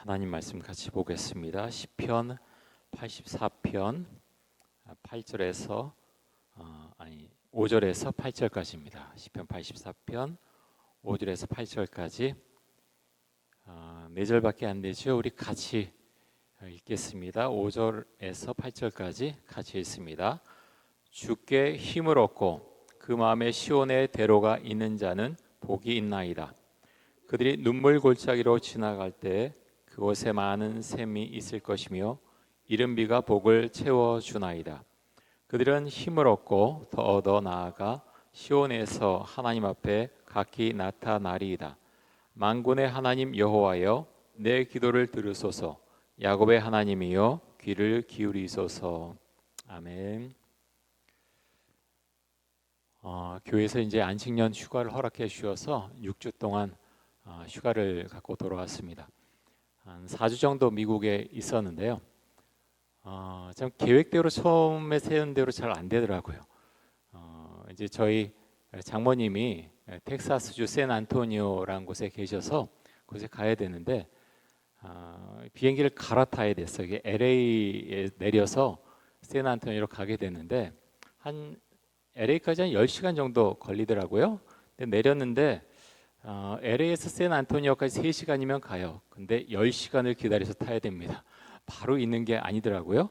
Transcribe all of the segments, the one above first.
하나님 말씀 같이 보겠습니다. 시편 84편 8절에서 5절에서 8절까지입니다. 시편 84편 5절에서 8절까지 4절밖에 안 되죠. 우리 같이 읽겠습니다. 5절에서 8절까지 같이 읽습니다. 주께 힘을 얻고 그 마음에 시온의 대로가 있는 자는 복이 있나이다. 그들이 눈물 골짜기로 지나갈 때 그곳에 많은 샘이 있을 것이며 이른 비가 복을 채워주나이다. 그들은 힘을 얻고 더 나아가 시온에서 하나님 앞에 각기 나타나리이다. 만군의 하나님 여호와여, 내 기도를 들으소서. 야곱의 하나님이여, 귀를 기울이소서. 아멘. 교회에서 이제 안식년 휴가를 허락해 주셔서 6주 동안 휴가를 갖고 돌아왔습니다. 한 4주 정도 미국에 있었는데요. 참 계획대로 처음에 세운 대로 잘 안 되더라고요. 이제 저희 장모님이 텍사스주 샌안토니오라는 곳에 계셔서 그곳에 가야 되는데 비행기를 갈아타야 됐어요. 이게 LA에 내려서 샌안토니오로 가게 되는데 한 LA까지 한 10시간 정도 걸리더라고요. 근데 내렸는데 LA에서 샌안토니오까지 3시간이면 가요. 근데 10시간을 기다려서 타야 됩니다. 바로 있는 게 아니더라고요.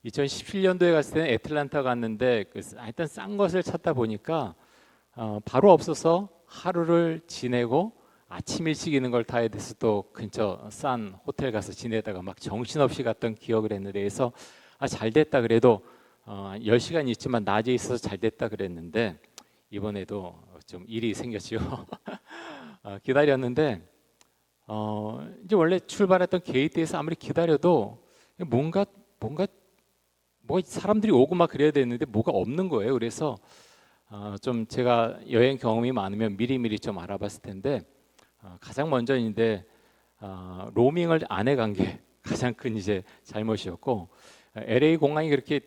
2017년도에 갔을 때는 애틀란타 갔는데 일단 싼 것을 찾다 보니까 바로 없어서 하루를 지내고 아침 일찍 있는 걸 타야 돼서 또 근처 싼 호텔 가서 지내다가 막 정신없이 갔던 기억을 했는데 그래서 잘 됐다 그래도 10시간 있지만 낮에 있어서 잘 됐다 그랬는데 이번에도 좀 일이 생겼죠. 기다렸는데 이제 원래 출발했던 게이트에서 아무리 기다려도 뭔가 뭐 사람들이 오고 막 그래야 되는데 뭐가 없는 거예요. 그래서 좀 제가 여행 경험이 많으면 미리미리 좀 알아봤을 텐데 가장 먼저인데 로밍을 안 해간 게 가장 큰 이제 잘못이었고 LA 공항이 그렇게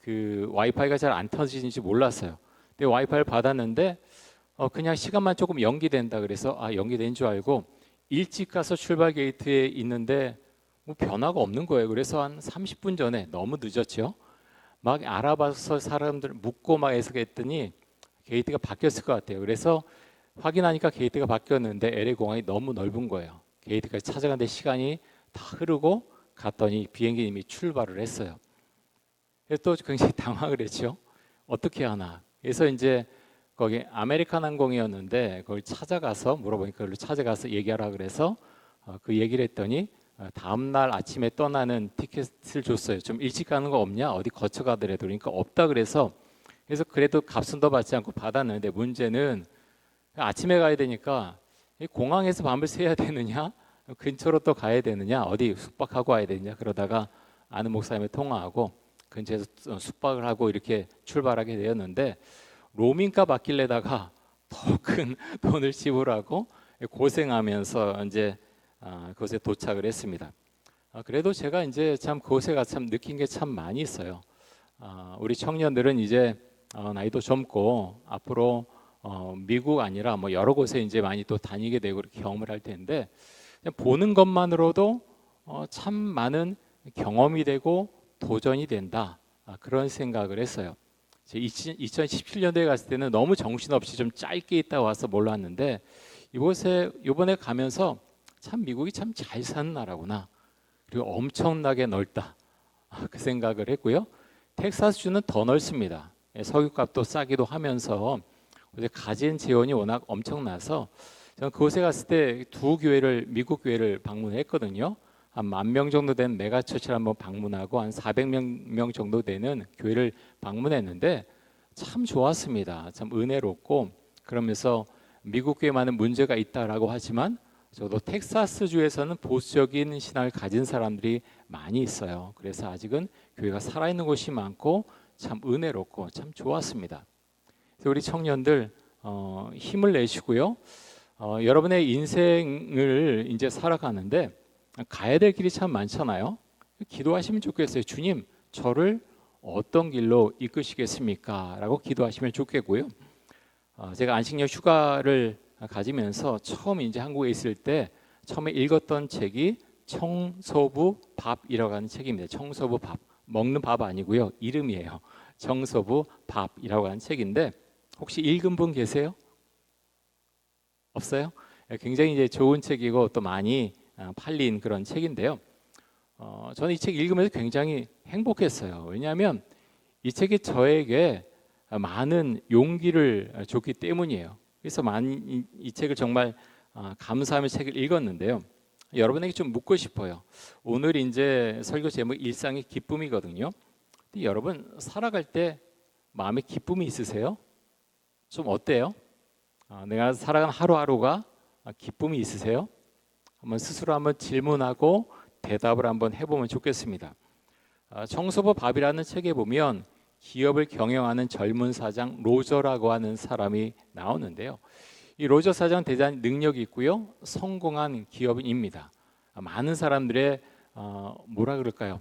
그 와이파이가 잘 안 터지는지 몰랐어요. 근데 와이파이를 받았는데 그냥 시간만 조금 연기된다 그래서 연기된 줄 알고 일찍 가서 출발 게이트에 있는데 뭐 변화가 없는 거예요. 그래서 한 30분 전에 너무 늦었죠. 막 알아봐서 사람들 묻고 막 해석했더니 게이트가 바뀌었을 것 같아요. 그래서 확인하니까 게이트가 바뀌었는데 LA 공항이 너무 넓은 거예요. 게이트까지 찾아가는데 시간이 다 흐르고 갔더니 비행기 이미 출발을 했어요. 그래서 또 굉장히 당황을 했죠. 어떻게 하나. 그래서 이제 거기 아메리칸 항공이었는데 그걸 찾아가서 물어보니까 그걸 찾아가서 얘기하라 그래서 그 얘기를 했더니 다음 날 아침에 떠나는 티켓을 줬어요. 좀 일찍 가는 거 없냐? 어디 거쳐 가더라도 그러니까 없다 그래서 그래도 값은 더 받지 않고 받았는데 문제는 아침에 가야 되니까 공항에서 밤을 새야 되느냐? 근처로 또 가야 되느냐? 어디 숙박하고 와야 되느냐? 그러다가 아는 목사님을 통화하고 근처에서 숙박을 하고 이렇게 출발하게 되었는데 로밍값 아낄래다가 더 큰 돈을 지불하고 고생하면서 이제 그곳에 도착을 했습니다. 그래도 제가 이제 참 그곳에 가서 참 느낀 게 참 많이 있어요. 우리 청년들은 이제 나이도 젊고 앞으로 미국 아니라 뭐 여러 곳에 이제 많이 또 다니게 되고 경험을 할 텐데 그냥 보는 것만으로도 참 많은 경험이 되고 도전이 된다. 그런 생각을 했어요. 2017년도에 갔을 때는 너무 정신없이 좀 짧게 있다 와서 몰랐는데 이번에 가면서 참 미국이 참 잘 사는 나라구나. 그리고 엄청나게 넓다. 그 생각을 했고요. 텍사스주는 더 넓습니다. 석유값도 싸기도 하면서 가진 재원이 워낙 엄청나서 저는 그곳에 갔을 때 미국 교회를 방문했거든요. 한 10,000명 정도 된 메가처치를 한번 방문하고 한 400명 정도 되는 교회를 방문했는데 참 좋았습니다. 참 은혜롭고 그러면서 미국 교회에 많은 문제가 있다라고 하지만 저도 텍사스주에서는 보수적인 신앙을 가진 사람들이 많이 있어요. 그래서 아직은 교회가 살아있는 곳이 많고 참 은혜롭고 참 좋았습니다. 그래서 우리 청년들 힘을 내시고요. 여러분의 인생을 이제 살아가는데 가야 될 길이 참 많잖아요. 기도하시면 좋겠어요. 주님, 저를 어떤 길로 이끄시겠습니까? 라고 기도하시면 좋겠고요. 제가 안식년 휴가를 가지면서 처음 이제 한국에 있을 때 처음에 읽었던 책이 청소부 밥이라고 하는 책입니다. 청소부 밥, 먹는 밥 아니고요, 이름이에요. 청소부 밥이라고 하는 책인데 혹시 읽은 분 계세요? 없어요? 굉장히 이제 좋은 책이고 또 많이 팔린 그런 책인데요. 저는 이 책 읽으면서 굉장히 행복했어요. 왜냐하면 이 책이 저에게 많은 용기를 줬기 때문이에요. 그래서 이 책을 정말 감사하며 책을 읽었는데요. 여러분에게 좀 묻고 싶어요. 오늘 이제 설교 제목 일상의 기쁨이거든요. 근데 여러분 살아갈 때 마음에 기쁨이 있으세요? 좀 어때요? 내가 살아가는 하루하루가 기쁨이 있으세요? 스스로 한번 질문하고 대답을 한번 해보면 좋겠습니다. 청소부 밥이라는 책에 보면 기업을 경영하는 젊은 사장 로저라고 하는 사람이 나오는데요. 이 로저 사장 대단히 능력이 있고요, 성공한 기업인입니다. 많은 사람들의 뭐라 그럴까요?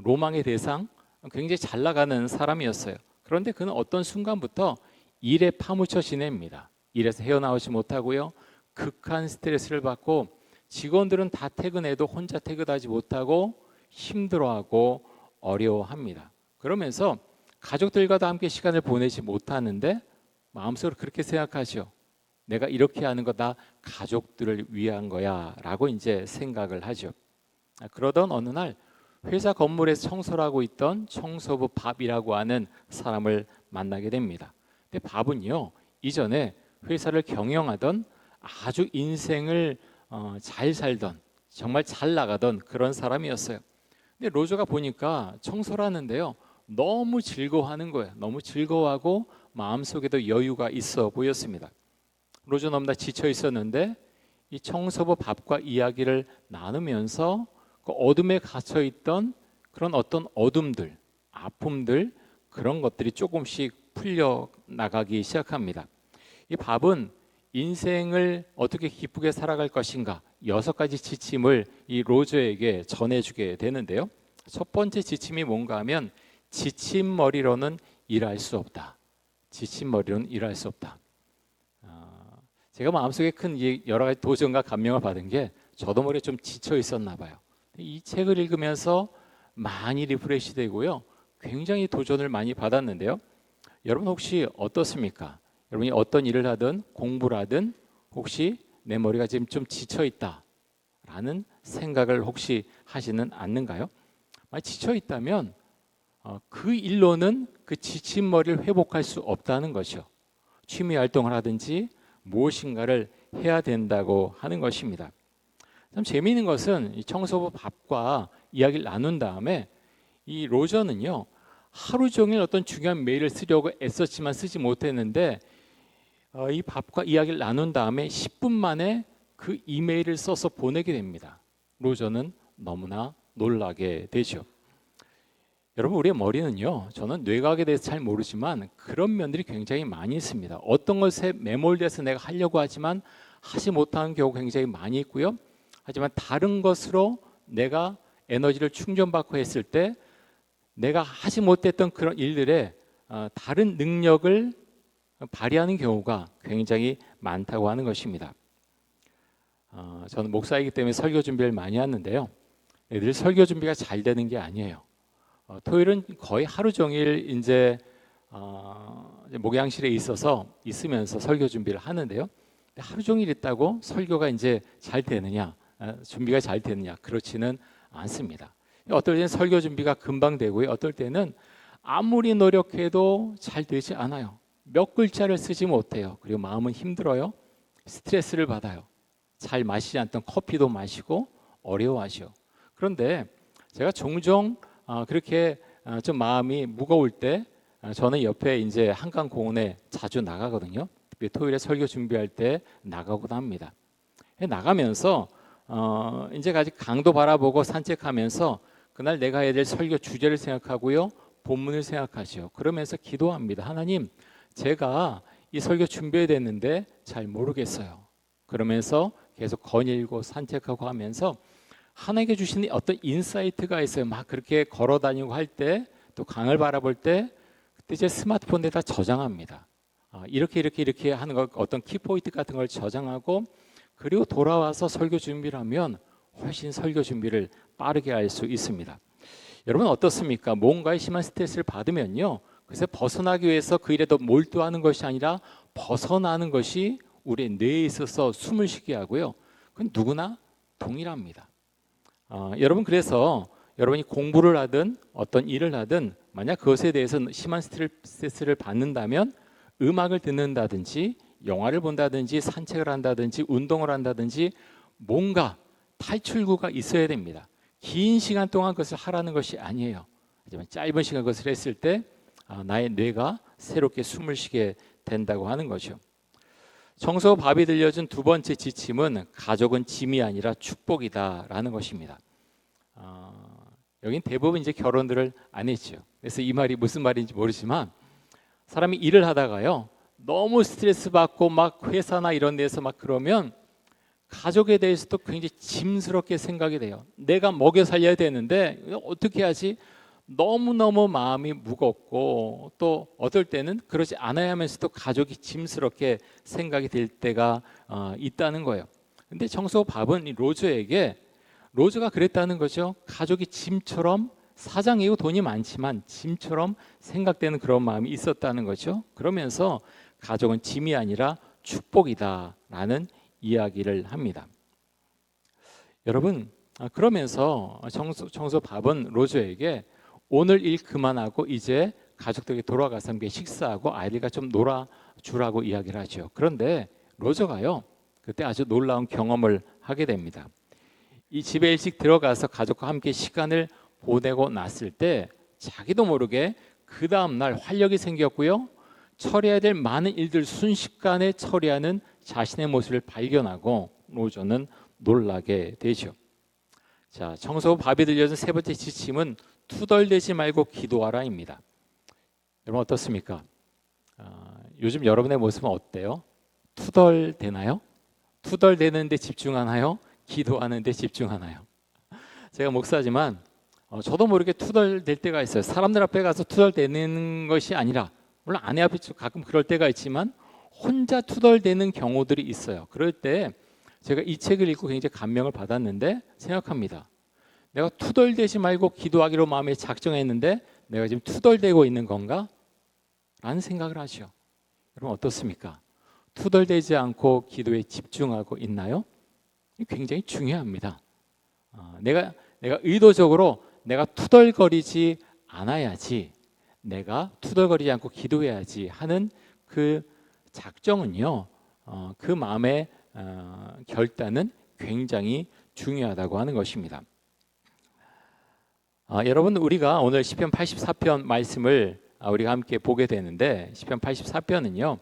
로망의 대상, 굉장히 잘 나가는 사람이었어요. 그런데 그는 어떤 순간부터 일에 파묻혀 지냅니다. 일에서 헤어나오지 못하고요, 극한 스트레스를 받고 직원들은 다 퇴근해도 혼자 퇴근하지 못하고 힘들어하고 어려워합니다. 그러면서 가족들과도 함께 시간을 보내지 못하는데 마음속으로 그렇게 생각하죠. 내가 이렇게 하는 거 다 가족들을 위한 거야 라고 이제 생각을 하죠. 그러던 어느 날 회사 건물에서 청소를 하고 있던 청소부 밥이라고 하는 사람을 만나게 됩니다. 근데 밥은요, 이전에 회사를 경영하던 아주 인생을 잘 살던, 정말 잘 나가던 그런 사람이었어요. 근데 로저가 보니까 청소를 하는데요, 너무 즐거워하는 거예요. 너무 즐거워하고 마음속에도 여유가 있어 보였습니다. 로저 너무나 지쳐 있었는데 이 청소부 밥과 이야기를 나누면서 그 어둠에 갇혀 있던 그런 어떤 어둠들, 아픔들, 그런 것들이 조금씩 풀려 나가기 시작합니다. 이 밥은 인생을 어떻게 기쁘게 살아갈 것인가 6가지 지침을 이 로저에게 전해주게 되는데요. 첫 번째 지침이 뭔가 하면 지친 머리로는 일할 수 없다. 지친 머리로는 일할 수 없다. 제가 마음속에 큰 여러 가지 도전과 감명을 받은 게 저도 모르게 좀 지쳐 있었나 봐요. 이 책을 읽으면서 많이 리프레시 되고요, 굉장히 도전을 많이 받았는데요. 여러분 혹시 어떻습니까? 여러분이 어떤 일을 하든 공부를 하든 혹시 내 머리가 지금 좀 지쳐 있다라는 생각을 혹시 하지는 않는가요? 만약 지쳐 있다면 그 일로는 그 지친 머리를 회복할 수 없다는 것이요. 취미 활동을 하든지 무엇인가를 해야 된다고 하는 것입니다. 참 재미있는 것은 이 청소부 밥과 이야기를 나눈 다음에 이 로저는요, 하루 종일 어떤 중요한 메일을 쓰려고 애썼지만 쓰지 못했는데 이 밥과 이야기를 나눈 다음에 10분 만에 그 이메일을 써서 보내게 됩니다. 로저는 너무나 놀라게 되죠. 여러분 우리의 머리는요, 저는 뇌과학에 대해서 잘 모르지만 그런 면들이 굉장히 많이 있습니다. 어떤 것에 매몰돼서 내가 하려고 하지만 하지 못하는 경우가 굉장히 많이 있고요. 하지만 다른 것으로 내가 에너지를 충전받고 했을 때 내가 하지 못했던 그런 일들에 다른 능력을 발휘하는 경우가 굉장히 많다고 하는 것입니다. 저는 목사이기 때문에 설교 준비를 많이 하는데요. 늘 설교 준비가 잘 되는 게 아니에요. 토요일은 거의 하루 종일 이제 목양실에 있으면서 설교 준비를 하는데요. 하루 종일 있다고 설교가 이제 잘 되느냐, 준비가 잘 되느냐, 그렇지는 않습니다. 어떨 때는 설교 준비가 금방 되고요, 어떨 때는 아무리 노력해도 잘 되지 않아요. 몇 글자를 쓰지 못해요. 그리고 마음은 힘들어요. 스트레스를 받아요. 잘 마시지 않던 커피도 마시고 어려워하죠. 그런데 제가 종종 그렇게 좀 마음이 무거울 때 저는 옆에 이제 한강공원에 자주 나가거든요. 토요일에 설교 준비할 때 나가곤 합니다. 나가면서 이제 아직 강도 바라보고 산책하면서 그날 내가 해야 될 설교 주제를 생각하고요, 본문을 생각하죠. 그러면서 기도합니다. 하나님, 제가 이 설교 준비해야 되는데 잘 모르겠어요. 그러면서 계속 거닐고 산책하고 하면서 하나님께 주신 어떤 인사이트가 있어요. 막 그렇게 걸어 다니고 할 때, 또 강을 바라볼 때, 그때 제 스마트폰에다 저장합니다. 이렇게 하는 거, 어떤 키포인트 같은 걸 저장하고, 그리고 돌아와서 설교 준비를 하면 훨씬 설교 준비를 빠르게 할 수 있습니다. 여러분 어떻습니까? 뭔가에 심한 스트레스를 받으면요, 그래서 벗어나기 위해서 그 일에 더 몰두하는 것이 아니라 벗어나는 것이 우리의 뇌에 있어서 숨을 쉬게 하고요. 그건 누구나 동일합니다. 여러분 그래서 여러분이 공부를 하든 어떤 일을 하든 만약 그것에 대해서 심한 스트레스를 받는다면 음악을 듣는다든지 영화를 본다든지 산책을 한다든지 운동을 한다든지 뭔가 탈출구가 있어야 됩니다. 긴 시간 동안 그것을 하라는 것이 아니에요. 하지만 짧은 시간 그것을 했을 때 나의 뇌가 새롭게 숨을 쉬게 된다고 하는 거죠. 청소 밥이 들려준 두 번째 지침은 가족은 짐이 아니라 축복이다라는 것입니다. 여긴 대부분 이제 결혼들을 안 했죠. 그래서 이 말이 무슨 말인지 모르지만 사람이 일을 하다가요 너무 스트레스 받고 막 회사나 이런 데서 막 그러면 가족에 대해서도 굉장히 짐스럽게 생각이 돼요. 내가 먹여 살려야 되는데 어떻게 하지? 너무너무 마음이 무겁고 또 어떨 때는 그러지 않아야 하면서도 가족이 짐스럽게 생각이 될 때가 있다는 거예요. 근데 청소밥은 이 로즈가 그랬다는 거죠. 가족이 짐처럼 사장이고 돈이 많지만 짐처럼 생각되는 그런 마음이 있었다는 거죠. 그러면서 가족은 짐이 아니라 축복이다라는 이야기를 합니다. 여러분 그러면서 청소밥은 로즈에게 오늘 일 그만하고 이제 가족들에게 돌아가서 함께 식사하고 아이들과 좀 놀아주라고 이야기를 하죠. 그런데 로저가요 그때 아주 놀라운 경험을 하게 됩니다. 이 집에 일찍 들어가서 가족과 함께 시간을 보내고 났을 때 자기도 모르게 그 다음 날 활력이 생겼고요, 처리해야 될 많은 일들 순식간에 처리하는 자신의 모습을 발견하고 로저는 놀라게 되죠. 자, 청소 밥이 들려준 세 번째 지침은 투덜대지 말고 기도하라입니다. 여러분 어떻습니까? 요즘 여러분의 모습은 어때요? 투덜대나요? 투덜대는데 집중하나요? 기도하는데 집중하나요? 제가 목사지만 저도 모르게 투덜댈 때가 있어요. 사람들 앞에 가서 투덜대는 것이 아니라 물론 아내 앞에 가끔 그럴 때가 있지만 혼자 투덜대는 경우들이 있어요. 그럴 때 제가 이 책을 읽고 굉장히 감명을 받았는데 생각합니다. 내가 투덜대지 말고 기도하기로 마음에 작정했는데 내가 지금 투덜대고 있는 건가? 라는 생각을 하죠. 여러분 어떻습니까? 투덜대지 않고 기도에 집중하고 있나요? 굉장히 중요합니다. 내가 의도적으로 내가 투덜거리지 않아야지, 내가 투덜거리지 않고 기도해야지 하는 그 작정은요, 그 마음의 결단은 굉장히 중요하다고 하는 것입니다. 여러분 우리가 오늘 시편 84편 말씀을 우리가 함께 보게 되는데 시편 84편은요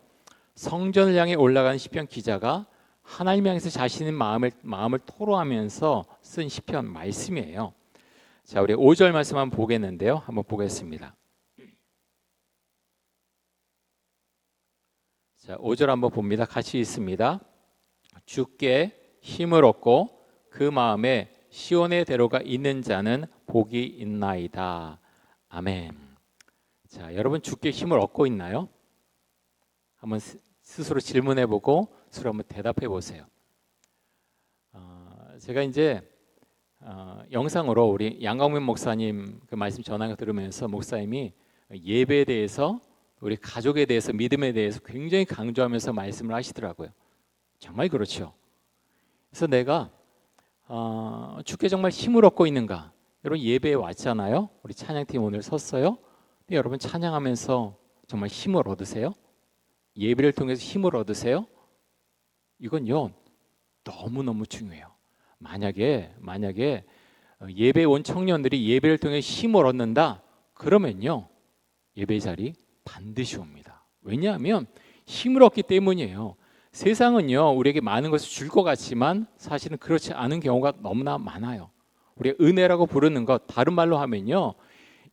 성전을 향해 올라가는 시편 기자가 하나님 향해서 자신의 마음을 토로하면서 쓴 시편 말씀이에요. 자, 우리 5절 말씀 한번 보겠는데요. 한번 보겠습니다. 자, 5절 한번 봅니다. 같이 읽습니다. 주께 힘을 얻고 그 마음에 시온의 대로가 있는 자는 복이 있나이다. 아멘. 자, 여러분 주께 힘을 얻고 있나요? 한번 스스로 질문해보고 스스로 한번 대답해보세요. 제가 이제 영상으로 우리 양광민 목사님 그 말씀 전한 거 들으면서 목사님이 예배에 대해서 우리 가족에 대해서 믿음에 대해서 굉장히 강조하면서 말씀을 하시더라고요. 정말 그렇죠. 그래서 내가 주께 정말 힘을 얻고 있는가? 여러분 예배에 왔잖아요. 우리 찬양팀 오늘 섰어요. 근데 여러분 찬양하면서 정말 힘을 얻으세요? 예배를 통해서 힘을 얻으세요? 이건요 너무너무 중요해요. 만약에 예배에 온 청년들이 예배를 통해 힘을 얻는다 그러면요 예배 자리 반드시 옵니다. 왜냐하면 힘을 얻기 때문이에요. 세상은요 우리에게 많은 것을 줄 것 같지만 사실은 그렇지 않은 경우가 너무나 많아요. 우리가 은혜라고 부르는 것, 다른 말로 하면요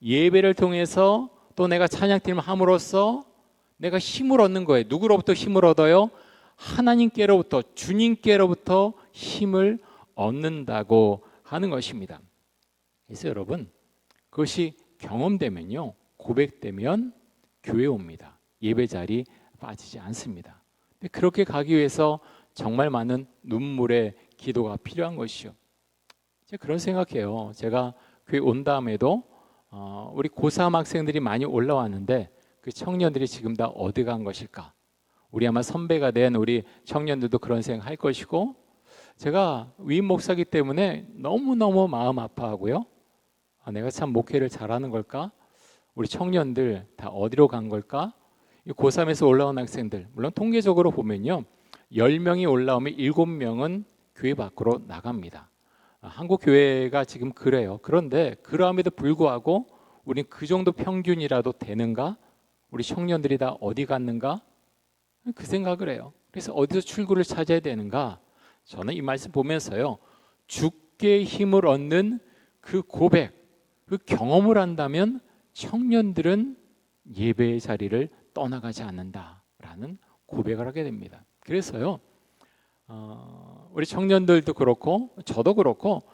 예배를 통해서 또 내가 찬양팀을 함으로써 내가 힘을 얻는 거예요. 누구로부터 힘을 얻어요? 하나님께로부터, 주님께로부터 힘을 얻는다고 하는 것입니다. 그래서 여러분 그것이 경험되면요 고백되면 교회 옵니다. 예배 자리 빠지지 않습니다. 그렇게 가기 위해서 정말 많은 눈물의 기도가 필요한 것이죠. 제가 그런 생각해요. 제가 교회 온 다음에도 우리 고3 학생들이 많이 올라왔는데 그 청년들이 지금 다 어디 간 것일까? 우리 아마 선배가 된 우리 청년들도 그런 생각할 것이고, 제가 위임 목사기 때문에 너무너무 마음 아파하고요. 내가 참 목회를 잘하는 걸까? 우리 청년들 다 어디로 간 걸까? 고3에서 올라온 학생들, 물론 통계적으로 보면요, 10명이 올라오면 7명은 교회 밖으로 나갑니다. 한국 교회가 지금 그래요. 그런데 그러함에도 불구하고 우린 그 정도 평균이라도 되는가? 우리 청년들이 다 어디 갔는가? 그 생각을 해요. 그래서 어디서 출구를 찾아야 되는가? 저는 이 말씀 보면서요, 주께 힘을 얻는 그 고백, 그 경험을 한다면 청년들은 예배의 자리를 떠나가지 않는다라는 고백을 하게 됩니다. 그래서요, 우리 청년들도 그렇고 저도 그렇고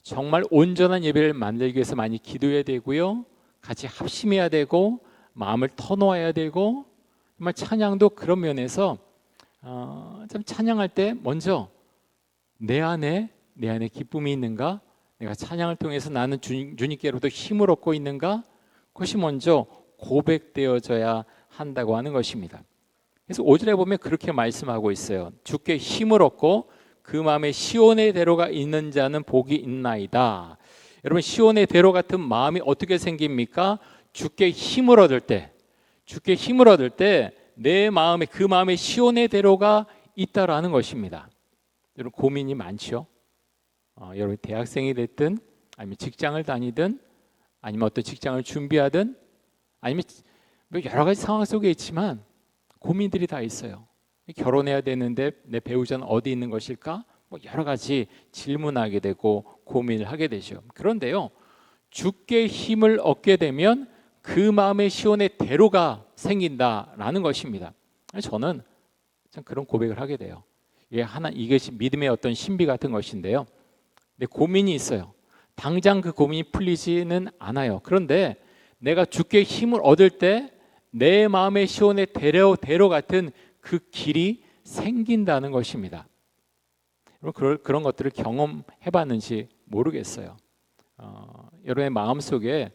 정말 온전한 예배를 만들기 위해서 많이 기도해야 되고요, 같이 합심해야 되고 마음을 터놓아야 되고, 정말 찬양도 그런 면에서 참 찬양할 때 먼저 내 안에 기쁨이 있는가, 내가 찬양을 통해서 나는 주님께로부터 힘을 얻고 있는가, 그것이 먼저 고백되어져야 한다고 하는 것입니다. 그래서 5절에 보면 그렇게 말씀하고 있어요. 주께 힘을 얻고 그 마음에 시온의 대로가 있는 자는 복이 있나이다. 여러분, 시온의 대로 같은 마음이 어떻게 생깁니까? 주께 힘을 얻을 때, 주께 힘을 얻을 때 내 마음에, 그 마음에 시온의 대로가 있다라는 것입니다. 여러분, 고민이 많죠. 여러분 대학생이 됐든 아니면 직장을 다니든 아니면 어떤 직장을 준비하든 아니면 여러 가지 상황 속에 있지만 고민들이 다 있어요. 결혼해야 되는데 내 배우자는 어디 있는 것일까? 여러 가지 질문하게 되고 고민을 하게 되죠. 그런데요, 주께 힘을 얻게 되면 그 마음의 시온의 대로가 생긴다라는 것입니다. 저는 참 그런 고백을 하게 돼요. 이것이 믿음의 어떤 신비 같은 것인데요, 근데 고민이 있어요. 당장 그 고민이 풀리지는 않아요. 그런데 내가 주께 힘을 얻을 때 내 마음의 시온의 대로 같은 그 길이 생긴다는 것입니다. 여러분, 그런 것들을 경험해봤는지 모르겠어요. 여러분의 마음속에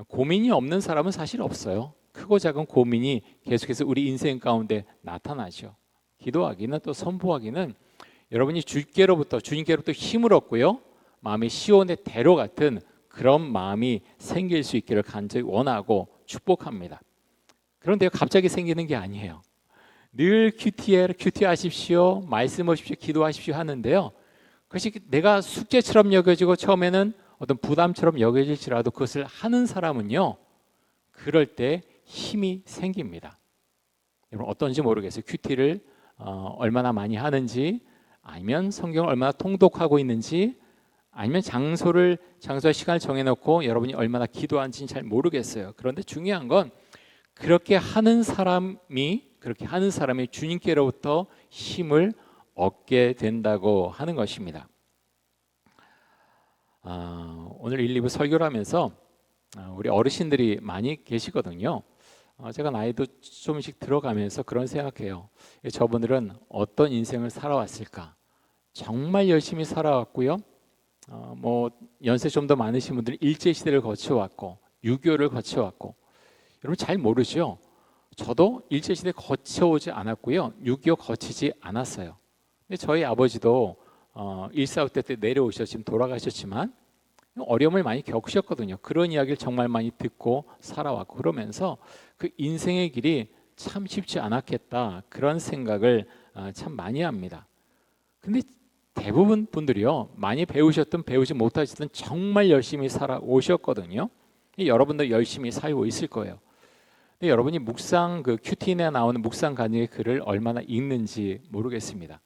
고민이 없는 사람은 사실 없어요. 크고 작은 고민이 계속해서 우리 인생 가운데 나타나죠. 기도하기는, 또 선포하기는 여러분이 주님께로부터 힘을 얻고요, 마음의 시온의 대로 같은 그런 마음이 생길 수 있기를 간절히 원하고 축복합니다. 그런데 갑자기 생기는 게 아니에요. 늘 큐티하십시오, 말씀하십시오, 기도하십시오 하는데요, 그것이 내가 숙제처럼 여겨지고 처음에는 어떤 부담처럼 여겨질지라도 그것을 하는 사람은요, 그럴 때 힘이 생깁니다. 여러분, 어떤지 모르겠어요. 큐티를 얼마나 많이 하는지, 아니면 성경을 얼마나 통독하고 있는지, 아니면 장소와 시간을 정해놓고 여러분이 얼마나 기도하는지는 잘 모르겠어요. 그런데 중요한 건 그렇게 하는 사람이 주님께로부터 힘을 얻게 된다고 하는 것입니다. 오늘 1, 2부 설교를 하면서 우리 어르신들이 많이 계시거든요. 제가 나이도 조금씩 들어가면서 그런 생각해요. 저분들은 어떤 인생을 살아왔을까? 정말 열심히 살아왔고요, 연세 좀 더 많으신 분들은 일제시대를 거쳐왔고 6.25를 거쳐왔고, 여러분 잘 모르죠? 저도 일제시대 거쳐오지 않았고요, 6.25 거치지 않았어요. 근데 저희 아버지도 1.4 때 내려오셔서 지금 돌아가셨지만 어려움을 많이 겪으셨거든요. 그런 이야기를 정말 많이 듣고 살아왔고, 그러면서 그 인생의 길이 참 쉽지 않았겠다, 그런 생각을 참 많이 합니다. 근데 대부분 분들이요, 많이 배우셨든 배우지 못하셨든 정말 열심히 살아오셨거든요. 여러분도 열심히 살고 있을 거예요. 근데 여러분이 그 큐티인에 나오는 묵상 간증의 글을 얼마나 읽는지 모르겠습니다.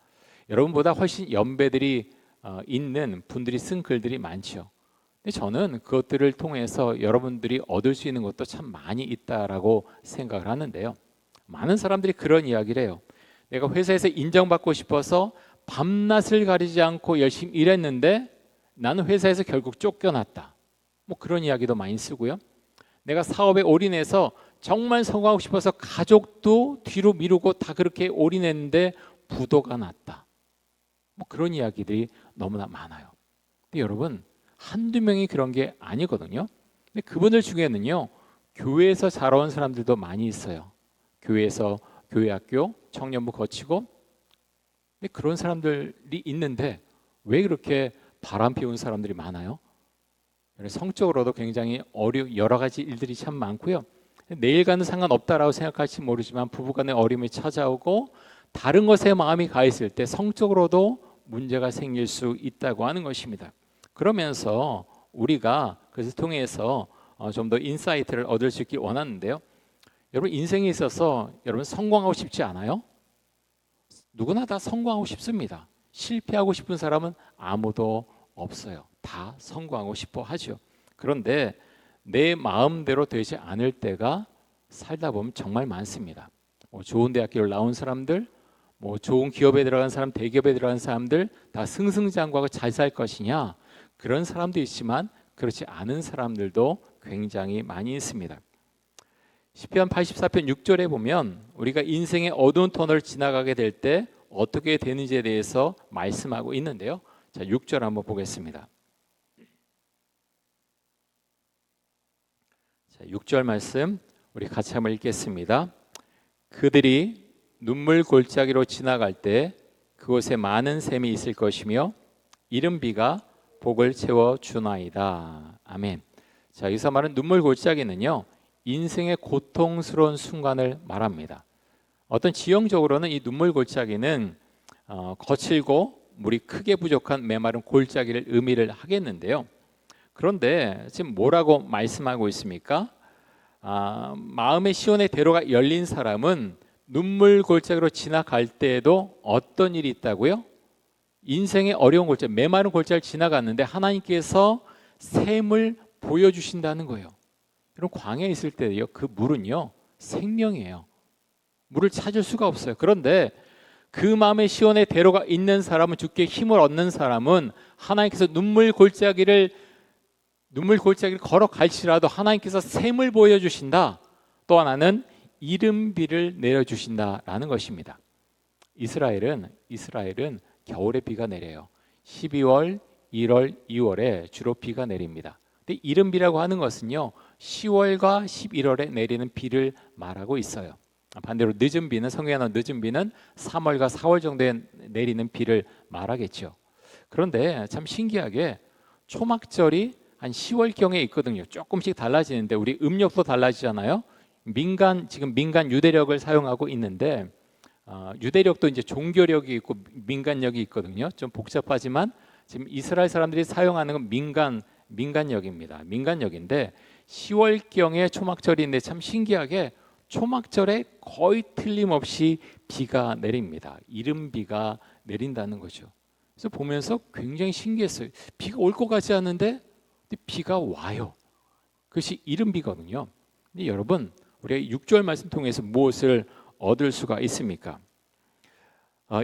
여러분보다 훨씬 연배들이 있는 분들이 쓴 글들이 많죠. 근데 저는 그것들을 통해서 여러분들이 얻을 수 있는 것도 참 많이 있다라고 생각을 하는데요, 많은 사람들이 그런 이야기를 해요. 내가 회사에서 인정받고 싶어서 밤낮을 가리지 않고 열심히 일했는데 나는 회사에서 결국 쫓겨났다, 그런 이야기도 많이 쓰고요. 내가 사업에 올인해서 정말 성공하고 싶어서 가족도 뒤로 미루고 다 그렇게 올인했는데 부도가 났다, 그런 이야기들이 너무나 많아요. 근데 여러분, 한두 명이 그런 게 아니거든요. 근데 그분들 중에는요, 교회에서 자라온 사람들도 많이 있어요. 교회에서 교회 학교, 청년부 거치고. 근데 그런 사람들이 있는데 왜 그렇게 바람 피운 사람들이 많아요? 성적으로도 굉장히 여러 가지 일들이 참 많고요. 내일과는 상관없다라고 생각할지 모르지만 부부 간의 어려움이 찾아오고 다른 것에 마음이 가 있을 때 성적으로도 문제가 생길 수 있다고 하는 것입니다. 그러면서 우리가 그것을 통해서 좀 더 인사이트를 얻을 수 있길 원하는데요. 여러분, 인생에 있어서 여러분 성공하고 싶지 않아요? 누구나 다 성공하고 싶습니다. 실패하고 싶은 사람은 아무도 없어요. 다 성공하고 싶어 하죠. 그런데 내 마음대로 되지 않을 때가 살다 보면 정말 많습니다. 좋은 대학교를 나온 사람들, 좋은 기업에 들어간 사람, 대기업에 들어간 사람들 다 승승장구하고 잘 살 것이냐? 그런 사람도 있지만 그렇지 않은 사람들도 굉장히 많이 있습니다. 시편 84편 6절에 보면 우리가 인생의 어두운 터널을 지나가게 될 때 어떻게 되는지에 대해서 말씀하고 있는데요. 자, 6절 한번 보겠습니다. 자, 6절 말씀 우리 같이 한번 읽겠습니다. 그들이 눈물 골짜기로 지나갈 때 그곳에 많은 샘이 있을 것이며 이른 비가 복을 채워 주나이다. 아멘. 자, 여기서 말하는 눈물 골짜기는요, 인생의 고통스러운 순간을 말합니다. 어떤 지형적으로는 이 눈물 골짜기는 거칠고 물이 크게 부족한 메마른 골짜기를 의미를 하겠는데요. 그런데 지금 뭐라고 말씀하고 있습니까? 마음의 시온의 대로가 열린 사람은 눈물 골짜기로 지나갈 때에도 어떤 일이 있다고요? 인생의 어려운 골짜기, 메마른 골짜기를 지나갔는데 하나님께서 샘을 보여주신다는 거예요. 여러분, 광야에 있을 때요, 그 물은요 생명이에요. 물을 찾을 수가 없어요. 그런데 그 마음의 시온의 대로가 있는 사람은, 주께 힘을 얻는 사람은 하나님께서 눈물 골짜기를 걸어갈지라도 하나님께서 샘을 보여주신다. 또 하나는 이른 비를 내려주신다라는 것입니다. 이스라엘은 겨울에 비가 내려요. 12월, 1월, 2월에 주로 비가 내립니다. 근데 이른 비라고 하는 것은요, 10월과 11월에 내리는 비를 말하고 있어요. 반대로 늦은 비는, 성경에 나온 늦은 비는 3월과 4월 정도에 내리는 비를 말하겠죠. 그런데 참 신기하게 초막절이 한 10월경에 있거든요. 조금씩 달라지는데 우리 음력도 달라지잖아요. 지금 민간 유대력을 사용하고 있는데 유대력도 이제 종교력이 있고 민간력이 있거든요. 좀 복잡하지만 지금 이스라엘 사람들이 사용하는 건 민간력입니다. 민간력인데 10월경에 초막절인데 참 신기하게 초막절에 거의 틀림없이 비가 내립니다. 이른 비가 내린다는 거죠. 그래서 보면서 굉장히 신기했어요. 비가 올 것 같지 않은데 비가 와요. 그것이 이른 비거든요. 근데 여러분, 우리가 6절 말씀 통해서 무엇을 얻을 수가 있습니까?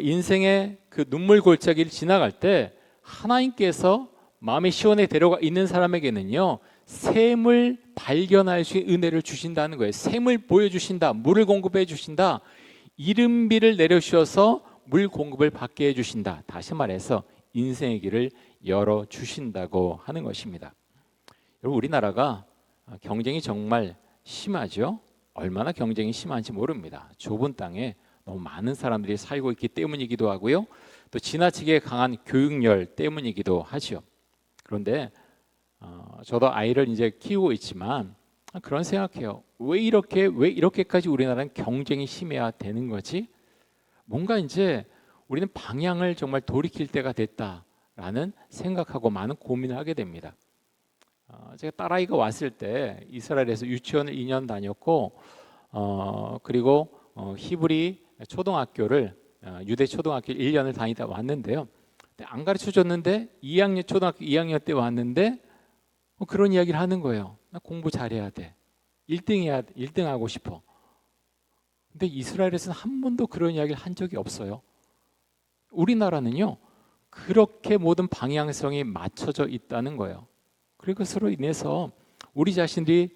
인생의 그 눈물 골짜기를 지나갈 때 하나님께서 마음의 시온의 대로가 있는 사람에게는요, 샘을 발견할 수 있는 은혜를 주신다는 거예요. 샘을 보여주신다. 물을 공급해 주신다. 이른 비를 내려주셔서 물 공급을 받게 해주신다. 다시 말해서 인생의 길을 열어주신다고 하는 것입니다. 여러분, 우리나라가 경쟁이 정말 심하죠. 얼마나 경쟁이 심한지 모릅니다. 좁은 땅에 너무 많은 사람들이 살고 있기 때문이기도 하고요. 또 지나치게 강한 교육열 때문이기도 하죠. 그런데 저도 아이를 이제 키우고 있지만 그런 생각해요. 왜 이렇게까지 우리나라는 경쟁이 심해야 되는 거지? 뭔가 이제 우리는 방향을 정말 돌이킬 때가 됐다라는 생각하고 많은 고민을 하게 됩니다. 제가 딸아이가 왔을 때 이스라엘에서 유치원을 2년 다녔고 그리고 히브리 초등학교를 유대 초등학교 1년을 다니다 왔는데요. 안 가르쳐 줬는데 초등학교 2학년 때 왔는데 그런 이야기를 하는 거예요. 나 공부 잘해야 돼. 1등 하고 싶어. 근데 이스라엘에서는 한 번도 그런 이야기를 한 적이 없어요. 우리나라는요, 그렇게 모든 방향성이 맞춰져 있다는 거예요. 그것으로 인해서 우리 자신들이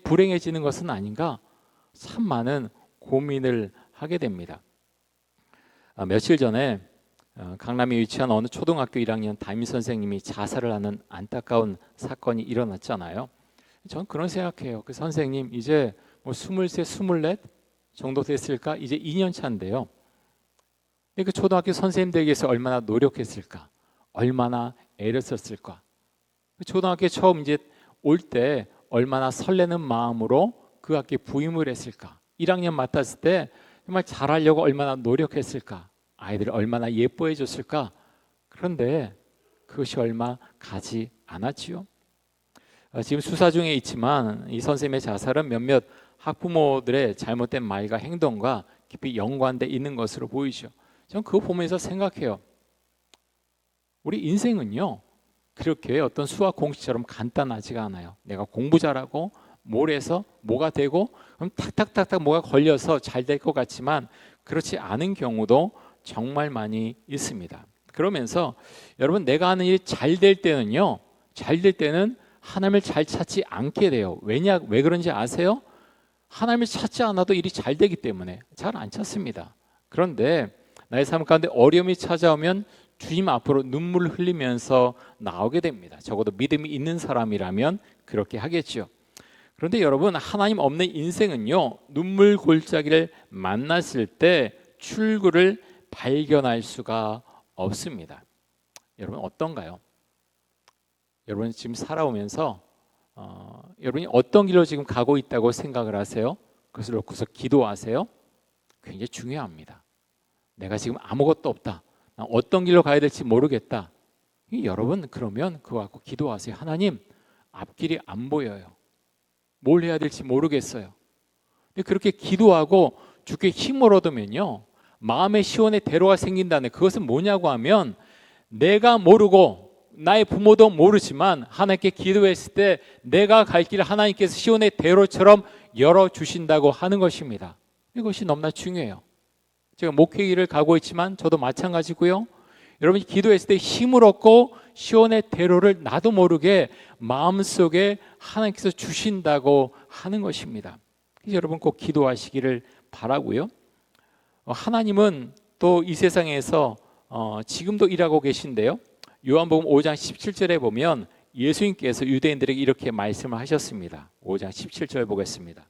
불행해지는 것은 아닌가, 참 많은 고민을 하게 됩니다. 며칠 전에 강남에 위치한 어느 초등학교 1학년 담임 선생님이 자살을 하는 안타까운 사건이 일어났잖아요. 저는 그런 생각해요. 그 선생님 이제 뭐 23, 24 정도 됐을까? 이제 2년 차인데요. 그 초등학교 선생님 되기 위해서 얼마나 노력했을까? 얼마나 애를 썼을까? 그 초등학교에 처음 이제 올 때 얼마나 설레는 마음으로 그 학교에 부임을 했을까? 1학년 맡았을 때 정말 잘하려고 얼마나 노력했을까? 아이들을 얼마나 예뻐해 줬을까? 그런데 그것이 얼마 가지 않았지요. 지금 수사 중에 있지만 이 선생님의 자살은 몇몇 학부모들의 잘못된 말과 행동과 깊이 연관돼 있는 것으로 보이죠. 저는 그거 보면서 생각해요. 우리 인생은요, 그렇게 어떤 수학 공식처럼 간단하지가 않아요. 내가 공부 잘하고 뭘 해서 뭐가 되고 그럼 탁탁탁탁 뭐가 걸려서 잘 될 것 같지만 그렇지 않은 경우도 정말 많이 있습니다. 그러면서 여러분, 내가 하는 일이 잘 될 때는요, 잘 될 때는 하나님을 잘 찾지 않게 돼요. 왜 그런지 아세요? 하나님을 찾지 않아도 일이 잘 되기 때문에 잘 안 찾습니다. 그런데 나의 삶 가운데 어려움이 찾아오면 주님 앞으로 눈물을 흘리면서 나오게 됩니다. 적어도 믿음이 있는 사람이라면 그렇게 하겠죠. 그런데 여러분, 하나님 없는 인생은요, 눈물 골짜기를 만났을 때 출구를 발견할 수가 없습니다. 여러분 어떤가요? 여러분 지금 살아오면서 여러분이 어떤 길로 지금 가고 있다고 생각을 하세요? 그것을 놓고서 기도하세요? 굉장히 중요합니다. 내가 지금 아무것도 없다. 어떤 길로 가야 될지 모르겠다. 여러분 그러면 그거 갖고 기도하세요. 하나님, 앞길이 안 보여요. 뭘 해야 될지 모르겠어요. 근데 그렇게 기도하고 주께 힘을 얻으면요, 마음의 시온의 대로가 생긴다는, 그것은 뭐냐고 하면 내가 모르고 나의 부모도 모르지만 하나님께 기도했을 때 내가 갈 길을 하나님께서 시온의 대로처럼 열어주신다고 하는 것입니다. 이것이 너무나 중요해요. 제가 목회 길을 가고 있지만 저도 마찬가지고요. 여러분이 기도했을 때 힘을 얻고 시온의 대로를 나도 모르게 마음속에 하나님께서 주신다고 하는 것입니다. 그래서 여러분 꼭 기도하시기를 바라고요. 하나님은 또 이 세상에서 지금도 일하고 계신데요. 요한복음 5장 17절에 보면 예수님께서 유대인들에게 이렇게 말씀을 하셨습니다. 5장 17절 보겠습니다.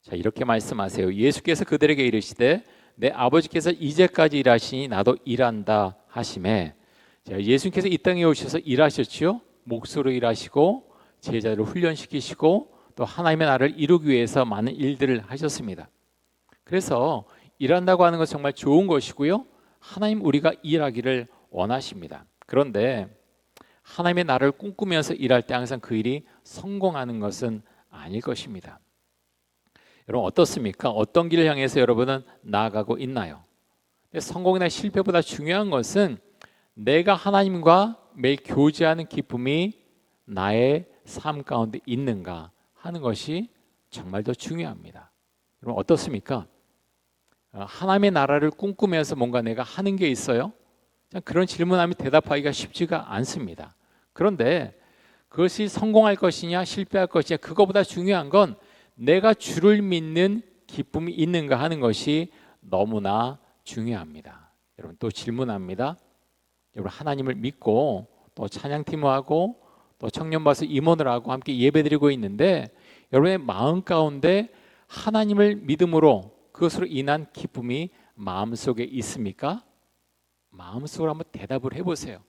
자, 이렇게 말씀하세요. 예수께서 그들에게 이르시되 내 아버지께서 이제까지 일하시니 나도 일한다 하시매. 자, 예수님께서 이 땅에 오셔서 일하셨지요. 목수로 일하시고 제자를 훈련시키시고 또 하나님의 나라를 이루기 위해서 많은 일들을 하셨습니다. 그래서 일한다고 하는 것은 정말 좋은 것이고요. 하나님 우리가 일하기를 원하십니다. 그런데 하나님의 나라를 꿈꾸면서 일할 때 항상 그 일이 성공하는 것은 아닐 것입니다. 여러분 어떻습니까? 어떤 길을 향해서 여러분은 나아가고 있나요? 성공이나 실패보다 중요한 것은 내가 하나님과 매일 교제하는 기쁨이 나의 삶 가운데 있는가 하는 것이 정말 더 중요합니다. 여러분 어떻습니까? 하나님의 나라를 꿈꾸면서 뭔가 내가 하는 게 있어요? 그런 질문하면 대답하기가 쉽지가 않습니다. 그런데 그것이 성공할 것이냐 실패할 것이냐, 그거보다 중요한 건 내가 주를 믿는 기쁨이 있는가 하는 것이 너무나 중요합니다. 여러분 또 질문합니다. 여러분 하나님을 믿고 또 찬양팀을 하고 또 청년바스 임원을 하고 함께 예배드리고 있는데 여러분의 마음 가운데 하나님을 믿음으로 그것으로 인한 기쁨이 마음속에 있습니까? 마음속으로 한번 대답을 해보세요.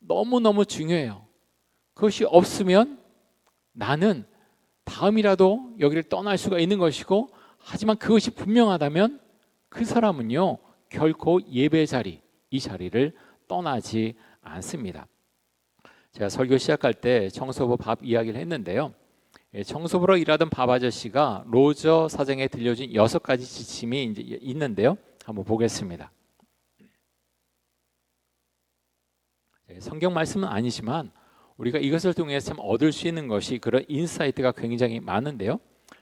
너무너무 중요해요. 그것이 없으면 나는 다음이라도 여기를 떠날 수가 있는 것이고, 하지만 그것이 분명하다면 그 사람은요 결코 예배 자리, 이 자리를 떠나지 않습니다. 제가 설교 시작할 때 청소부 밥 이야기를 했는데요. 청소부로 일하던 밥 아저씨가 로저 사장에 들려준 6가지 지침이 이제 있는데요. 한번 보겠습니다. 성경 말씀은 아니지만 우리가 이것을 통해서 참 얻을 수 있는 것이 그런 인사이트가 굉장히 많은데요.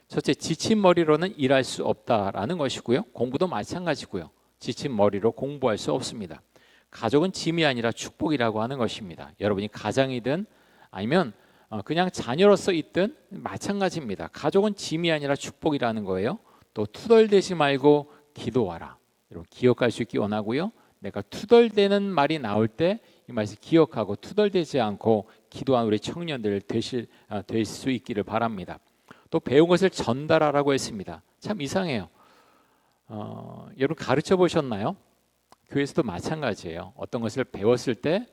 첫째, 지친 머리로는 일할 수 없다라는 것이고요. 공부도 마찬가지고요. 지친 머리로 공부할 수 없습니다. 가족은 짐이 아니라 축복이라고 하는 것입니다. 여러분이 가장이든 아니면 그냥 자녀로서 있든 마찬가지입니다. 가족은 짐이 아니라 축복이라는 거예요. 또 투덜대지 말고 기도하라. 여러분 기억할 수 있기 원하고요. 내가 투덜대는 말이 나올 때 이 말씀 기억하고 투덜대지 않고 기도한 우리 청년들 될 수 있기를 바랍니다. 또 배운 것을 전달하라고 했습니다. 참 이상해요. 여러분 가르쳐 보셨나요? 교회에서도 마찬가지예요. 어떤 것을 배웠을 때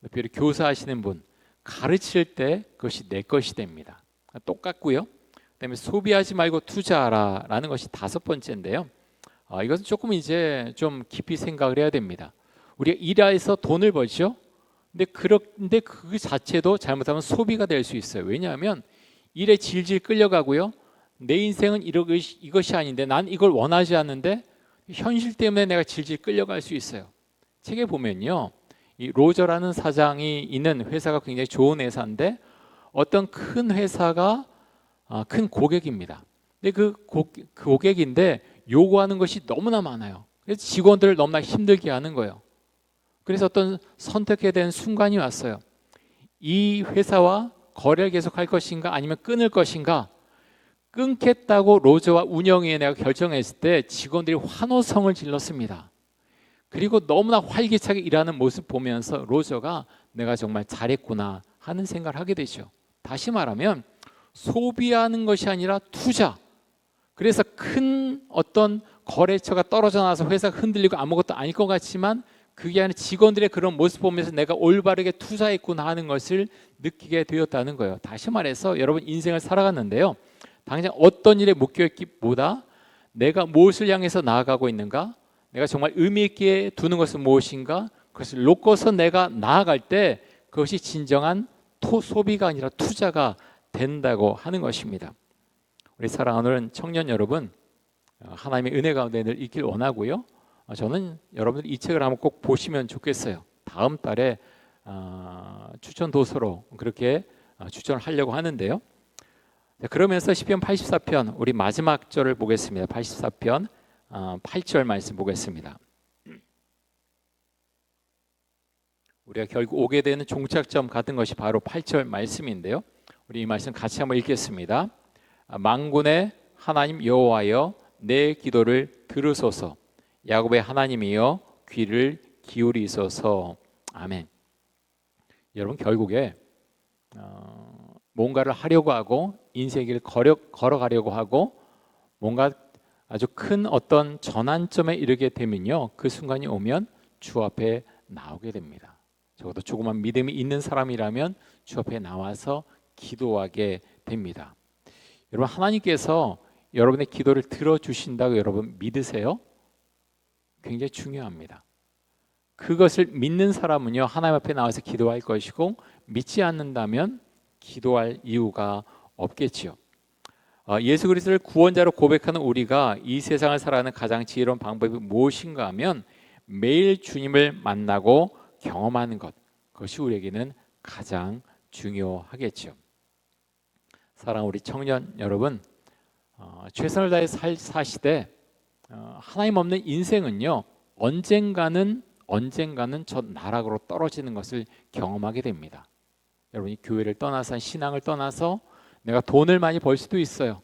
특별히 교사하시는 분 가르칠 때 그것이 내 것이 됩니다. 똑같고요. 그다음에 소비하지 말고 투자하라라는 것이 5번째인데요. 이것은 조금 이제 좀 깊이 생각을 해야 됩니다. 우리가 일해서 돈을 벌죠. 근데 그 자체도 잘못하면 소비가 될 수 있어요. 왜냐하면 일에 질질 끌려가고요. 내 인생은 이것이 아닌데 난 이걸 원하지 않는데 현실 때문에 내가 질질 끌려갈 수 있어요. 책에 보면요. 이 로저라는 사장이 있는 회사가 굉장히 좋은 회사인데 어떤 큰 회사가 큰 고객입니다. 근데 그 고객인데 요구하는 것이 너무나 많아요. 그래서 직원들을 너무나 힘들게 하는 거예요. 그래서 어떤 선택해야 되는 순간이 왔어요. 이 회사와 거래를 계속할 것인가 아니면 끊을 것인가. 끊겠다고 로저와 운영위원회가 결정했을 때 직원들이 환호성을 질렀습니다. 그리고 너무나 활기차게 일하는 모습 보면서 로저가 내가 정말 잘했구나 하는 생각을 하게 되죠. 다시 말하면 소비하는 것이 아니라 투자. 그래서 큰 어떤 거래처가 떨어져 나와서 회사가 흔들리고 아무것도 아닐 것 같지만 그게 아니라 직원들의 그런 모습 보면서 내가 올바르게 투자했구나 하는 것을 느끼게 되었다는 거예요. 다시 말해서 여러분 인생을 살아갔는데요. 당장 어떤 일에 묶여있기보다 내가 무엇을 향해서 나아가고 있는가, 내가 정말 의미 있게 두는 것은 무엇인가, 그것을 놓고서 내가 나아갈 때 그것이 진정한 소비가 아니라 투자가 된다고 하는 것입니다. 우리 사랑하는 청년 여러분, 하나님의 은혜 가운데 늘 있길 원하고요. 저는 여러분들 이 책을 한번 꼭 보시면 좋겠어요. 다음 달에 추천 도서로 그렇게 추천을 하려고 하는데요. 그러면서 시편 84편 우리 마지막 절을 보겠습니다. 84편 8절 말씀 보겠습니다. 우리가 결국 오게 되는 종착점 같은 것이 바로 8절 말씀인데요. 우리 이 말씀 같이 한번 읽겠습니다. 만군의 하나님 여호와여 내 기도를 들으소서. 야곱의 하나님이여 귀를 기울이소서. 아멘. 여러분 결국에 뭔가를 하려고 하고 인생을 걸어가려고 하고 뭔가 아주 큰 어떤 전환점에 이르게 되면요, 그 순간이 오면 주 앞에 나오게 됩니다. 적어도 조그만 믿음이 있는 사람이라면 주 앞에 나와서 기도하게 됩니다. 여러분 하나님께서 여러분의 기도를 들어주신다고 여러분 믿으세요? 굉장히 중요합니다. 그것을 믿는 사람은요 하나님 앞에 나와서 기도할 것이고 믿지 않는다면 기도할 이유가 없겠지요. 예수 그리스도를 구원자로 고백하는 우리가 이 세상을 살아가는 가장 지혜로운 방법이 무엇인가 하면 매일 주님을 만나고 경험하는 것, 그것이 우리에게는 가장 중요하겠죠. 사랑하는 우리 청년 여러분, 최선을 다해 사시되 하나님 없는 인생은요 언젠가는 저 나락으로 떨어지는 것을 경험하게 됩니다. 여러분이 교회를 떠나서 신앙을 떠나서 내가 돈을 많이 벌 수도 있어요.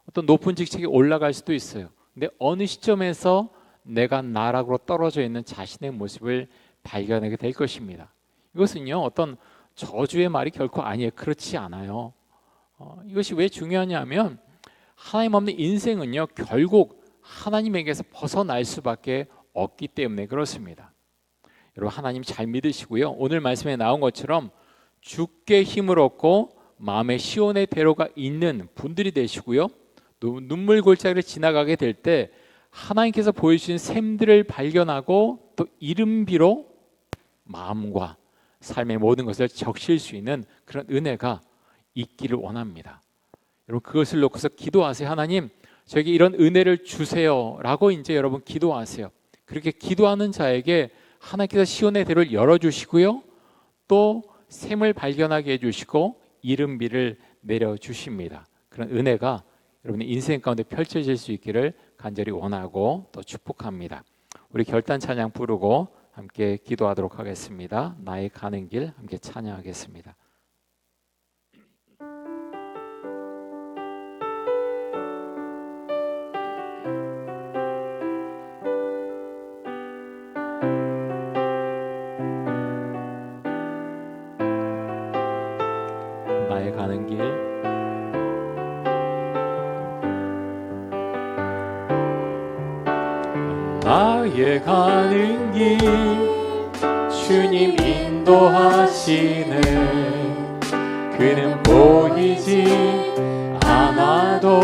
어떤 높은 직책에 올라갈 수도 있어요. 근데 어느 시점에서 내가 나락으로 떨어져 있는 자신의 모습을 발견하게 될 것입니다. 이것은요 어떤 저주의 말이 결코 아니에요. 그렇지 않아요. 이것이 왜 중요하냐면 하나님 없는 인생은요 결국 하나님에게서 벗어날 수밖에 없기 때문에 그렇습니다. 여러분 하나님 잘 믿으시고요. 오늘 말씀에 나온 것처럼 주께 힘을 얻고 마음의 시온의 대로가 있는 분들이 되시고요. 또 눈물 골짜기를 지나가게 될 때 하나님께서 보여주신 샘들을 발견하고 또 이름비로 마음과 삶의 모든 것을 적실 수 있는 그런 은혜가 있기를 원합니다. 여러분 그것을 놓고서 기도하세요. 하나님 저에게 이런 은혜를 주세요 라고 이제 여러분 기도하세요. 그렇게 기도하는 자에게 하나님께서 시온의 대로를 열어주시고요. 또 샘을 발견하게 해주시고 이른비를 내려주십니다. 그런 은혜가 여러분의 인생 가운데 펼쳐질 수 있기를 간절히 원하고 또 축복합니다. 우리 결단 찬양 부르고 함께 기도하도록 하겠습니다. 나의 가는 길 함께 찬양하겠습니다. 나의 가는 길 주님 인도하시네. 그는 보이지 않아도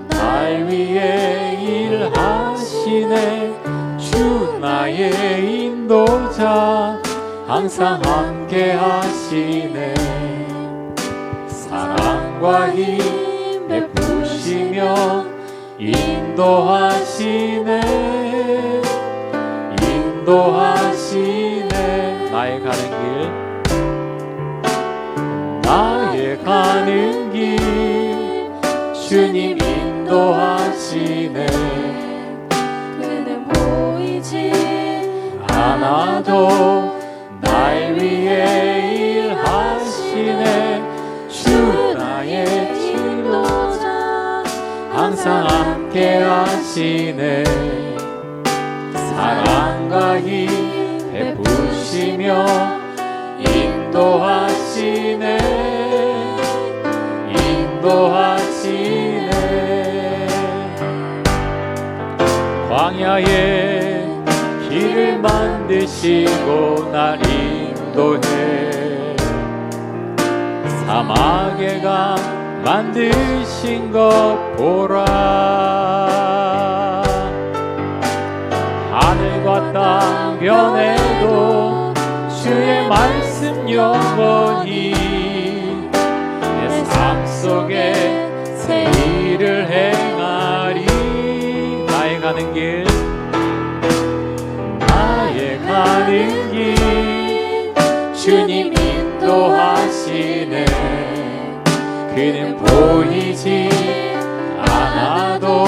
날 위해 일하시네. 주 나의 인도자 항상 함께 하시네. 사랑과 힘 베푸시며 인도하시네. 인도하시네. 나의 가는 길 나의 가는 길 주님 인도하시네. 그는 보이지 않아도 날 위해 일하시네. 주 나의 인도자 항상 함께 하시네. 사랑과 힘 베푸시며 인도하시네. 인도하시네. 광야에 길을 만드시고 날 인도해. 사막의 강 만드신 것 보라. 하늘과 땅 변해도 주의 말씀 영원히 내 삶 속에 새 일을 행하리. 나의 가는 길 나의 가는 길 주님 인도하시네. 그는 보이지 않아도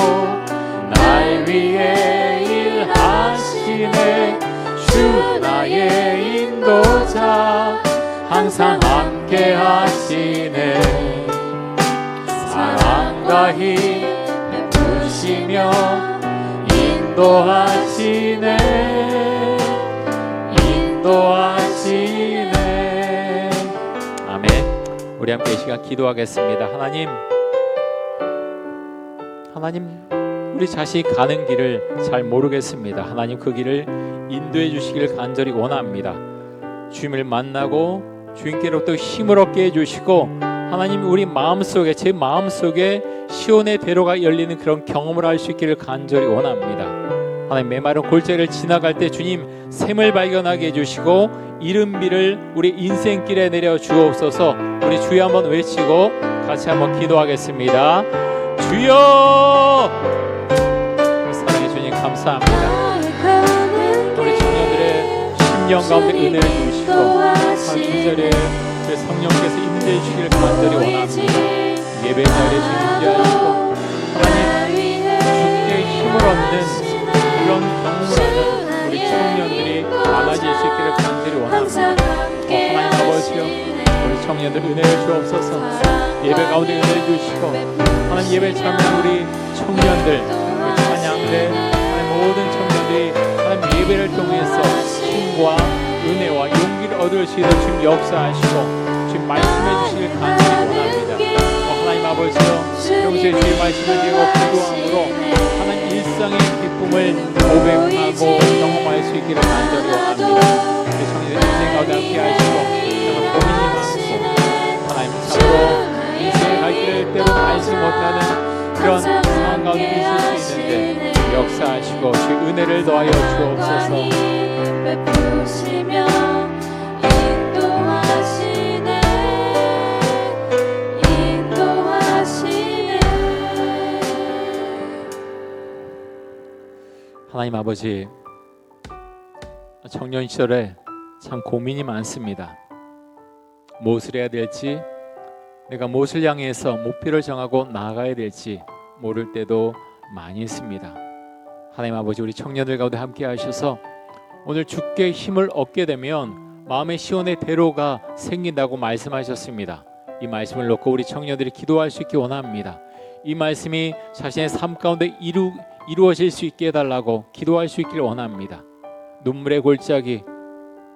날 위해 일하시네. 주 나의 인도자 항상 함께 하시네. 사랑과 힘 베푸시며 인도하시네. 인도하시네. 아멘. 우리 함께 이 시간 기도하겠습니다. 하나님 우리 자신이 가는 길을 잘 모르겠습니다. 하나님 그 길을 인도해 주시기를 간절히 원합니다. 주님을 만나고 주님께로부터 힘을 얻게 해주시고 하나님 우리 마음속에 제 마음속에 시온의 대로가 열리는 그런 경험을 할 수 있기를 간절히 원합니다. 하나님 메마른 골짜기를 지나갈 때 주님 샘을 발견하게 해주시고 이른비를 우리 인생길에 내려 주옵소서. 우리 주여 한번 외치고 같이 한번 기도하겠습니다. 주여! 사랑해 주님 감사합니다. 우리 청년들의 심령 가운데 은혜를 주시고 기절에 성령께서 임재해 주시기를 간절히 원합니다. 예배 자리에 주님께하시고 하나님 주께 힘을 얻는 그런 경험을 하는 우리 청년들이 많아질 수 있기를 간절히 원합니다. 하나님 아버지여 우리 청년들 은혜를 주옵소서. 예배 가운데 은혜를 주시고 하나님 예배 참여한 우리 청년들 우리 찬양대 모든 청년들이 하나님 예배를 통해서 힘과 은혜와 용기를 얻을 수 있도록 주님 역사하시고 주님 말씀해 주시길 간절히 원합니다. 하나님 아버지여 평소에 주의 말씀을 드리고 기도함으로 하나님 일상의 기쁨을 고백하고 경험할 수 있기를 간절히 원합니다. 우리 청년들 인생 가운데 함께 하시고 고민이 많고 하나님 참으로 인생의 갈 길을 때로는 알지 못하는 그런 상황 가운데 있을 수 있는데 역사하시고 주의 은혜를 더하여 주옵소서. 베푸시며 인도하시네. 인도하시네. 하나님 아버지 청년 시절에 참 고민이 많습니다. 무엇을 해야 될지 내가 무엇을 향해서 목표를 정하고 나아가야 될지 모를 때도 많이 있습니다. 하나님 아버지 우리 청년들 가운데 함께 하셔서 오늘 주께 힘을 얻게 되면 마음의 시온의 대로가 생긴다고 말씀하셨습니다. 이 말씀을 놓고 우리 청년들이 기도할 수 있게 원합니다. 이 말씀이 자신의 삶 가운데 이루어질 수 있게 해달라고 기도할 수 있기를 원합니다. 눈물의 골짜기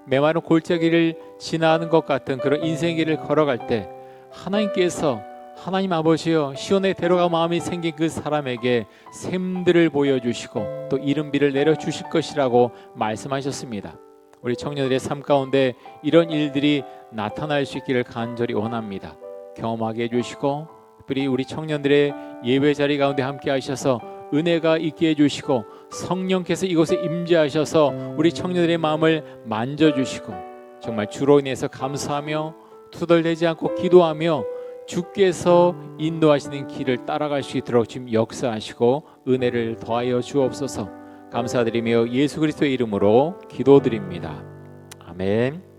메마른 골짜기를 지나는 것 같은 그런 인생길을 걸어갈 때 하나님께서 하나님 아버지여, 시온에 데려가 마음이 생긴 그 사람에게 샘들을 보여주시고 또 이른비를 내려주실 것이라고 말씀하셨습니다. 우리 청년들의 삶 가운데 이런 일들이 나타날 수 있기를 간절히 원합니다. 경험하게 해주시고 특별히 우리 청년들의 예배 자리 가운데 함께 하셔서 은혜가 있게 해주시고 성령께서 이곳에 임재하셔서 우리 청년들의 마음을 만져주시고 정말 주로 인해서 감사하며 투덜대지 않고 기도하며 주께서 인도하시는 길을 따라갈 수 있도록 지금 역사하시고 은혜를 더하여 주옵소서. 감사드리며 예수 그리스도의 이름으로 기도드립니다. 아멘.